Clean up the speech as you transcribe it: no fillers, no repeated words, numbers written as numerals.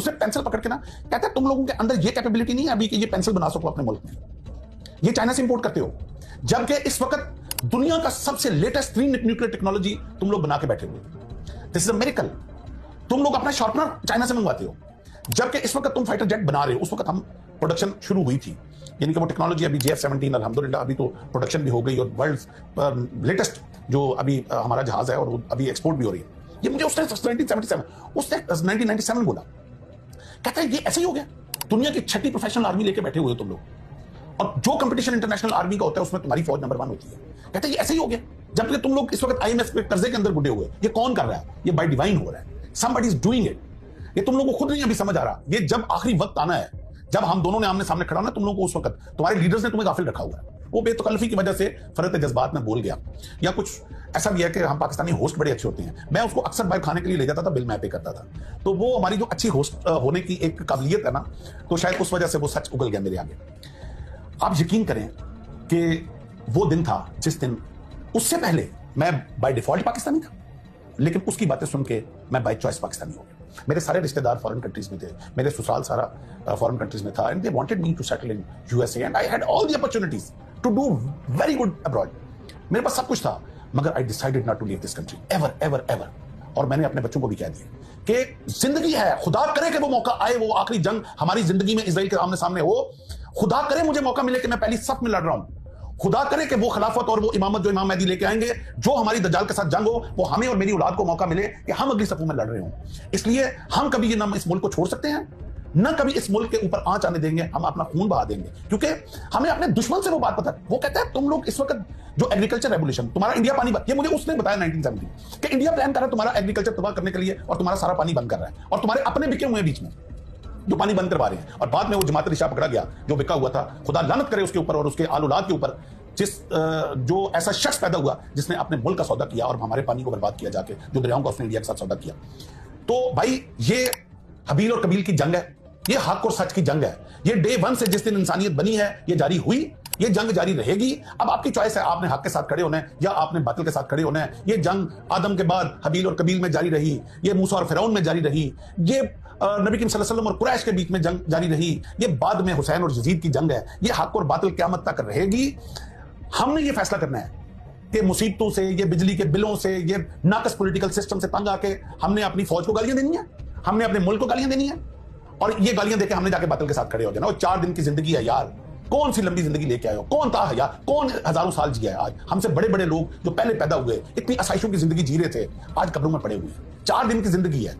उसने पेंसिल पकड़ के ना कहता है तुम लोगों के अंदर ये कैपेबिलिटी नहीं है अभी कि ये पेंसिल बना सको अपने मुल्क में, ये चाइना से इंपोर्ट करते हो, जबकि इस वक्त दुनिया का सबसे लेटेस्ट 3 न्यूक्लियर टेक्नोलॉजी तुम लोग बना के बैठे हुए। This is a miracle. तुम लोग अपना शार्पनर चाइना से मंगवाते हो, जबकि इस वक्त तुम फाइटर जेट बना रहे हो। उस वक्त हम प्रोडक्शन शुरू हुई थी, यानी कि वो टेक्नोलॉजी अभी JF-17 अल्हम्दुलिल्लाह अभी तो प्रोडक्शन भी हो गई और वर्ल्ड लेटेस्ट जो अभी हमारा जहाज है और अभी एक्सपोर्ट भी हो रही है। ये मुझे उसने 1997 बोला, कहता है ये ऐसे ही हो गया, दुनिया की 6ठी प्रोफेशनल आर्मी लेके बैठे हुए हो तुम लोग, और जो कंपटीशन इंटरनेशनल आर्मी का होता है उसमें तुम्हारी फौज नंबर 1 होती है। कहता है ये ऐसे ही हो गया, जबकि तुम लोग इस वक्त IMF के कर्जे के अंदर बुढ़े हुए। ये कौन कर रहा है? ये बाय डिवाइन हो रहा है, somebody is doing it। ये तुम लोगों को खुद नहीं अभी समझ आ रहा। ये जब आखिरी वक्त आना है, जब हम दोनों ने आमने सामने खड़ा होना, तुम लोगों को उस वक्त तुम्हारे लीडर्स ने तुम्हें गाफिल रखा हुआ है। वो बेतकल्लफी की वजह से फरत जज्बात में बोल गया, या कुछ ऐसा भी है कि हम पाकिस्तानी होस्ट बड़े अच्छे होते हैं। मैं उसको अक्सर बाहर खाने के लिए ले जाता था, बिल मैं पे करता था, तो वो हमारी जो अच्छी होस्ट होने की एक काबिलियत है ना, तो शायद उस वजह से वो सच उगल गया मेरे आगे। आप यकीन करें कि वो दिन था जिस दिन, उससे पहले मैं बाय डिफॉल्ट पाकिस्तानी था, लेकिन उसकी बातें सुन के मैं बाय चॉइस पाकिस्तानी हो गया। मेरे सारे रिश्तेदार फॉरेन कंट्रीज में थे, मेरे ससुराल सारा फॉरेन कंट्रीज में था, and they wanted me to settle in USA and I had all the opportunities to do very good abroad. मेरे पास सब कुछ था, मगर I decided not to leave this country ever ever ever. और मैंने अपने बच्चों को भी कह दिया कि जिंदगी है, खुदा करे कि वो मौका आए, वो आखिरी जंग हमारी जिंदगी में इजराइल के आमने सामने हो, खुदा करे मुझे मौका मिले कि मैं पहली सफ में लड़ रहा हूं, खुदा करे कि वो खिलाफत और वो इमामत जो इमाम मेहदी लेके आएंगे, जो हमारी दज्जाल के साथ जंग हो, वो हमें और मेरी औलाद को मौका मिले कि हम अगली सफों में लड़ रहे हों। इसलिए हम कभी ये ना इस मुल्क को छोड़ सकते हैं, ना कभी इस मुल्क के ऊपर आंच आने देंगे, हम अपना खून बहा देंगे, क्योंकि हमें अपने दुश्मन से वो बात पता है। वो कहता है तुम लोग इस वक्त जो एग्रीकल्चर रेवोल्यूशन, तुम्हारा इंडिया पानी ये मुझे उसने बताया 1970 कि इंडिया प्लान कर रहा है तुम्हारा एग्रीकल्चर तबाह करने के लिए, और तुम्हारा सारा पानी बंद कर रहा है, और तुम्हारे अपने बिके हुए बीच में जो पानी बंद करवा रहे हैं। और बाद में वो जमात रिशा पकड़ा गया जो बिका हुआ था, खुदा लानत करे उसके ऊपर और उसके आल औलाद के ऊपर, जो ऐसा शख्स पैदा हुआ जिसने अपने मुल्क का सौदा किया और हमारे पानी को बर्बाद किया जाके, जो दरियाओं का उसने इंडिया के साथ सौदा किया। तो भाई ये हबील और कबील की जंग है, ये हक और सच की जंग है। ये डे 1 से जिस दिन इंसानियत बनी है ये जारी हुई, ये जंग जारी रहेगी। अब आपकी चॉइस है, आपने हक के साथ खड़े होना है या आपने बातिल के साथ खड़े होना है। ये जंग आदम के बाद हबील और कबील में जारी रही, ये मूसा और फिरौन में जारी रही, ये नबी करीम सल्लल्लाहु अलैहि वसल्लम और कुरैश के बीच में जंग जारी रही, ये बाद में हुसैन और यजीद की जंग है। ये हक और बातिल क़यामत तक रहेगी। हमने ये फैसला करना है कि मुसीबतों से, ये बिजली के बिलों से, ये नाकस पॉलिटिकल सिस्टम से तंग आके हमने अपनी फौज को गालियां देनी है, हमने अपने मुल्क को गालियां देनी है, और ये गालियां देके हमने जाके बातिल के साथ खड़े हो जाना। और 4 दिन की जिंदगी है यार, कौन सी लंबी जिंदगी लेके आए हो, कौन था यार, कौन हजारों साल जिया है। आज हमसे बड़े बड़े लोग जो पहले पैदा हुए, इतनी आसाइशों की जिंदगी जी रहे थे, आज कब्रों में पड़े हुए हैं। 4 दिन की जिंदगी है।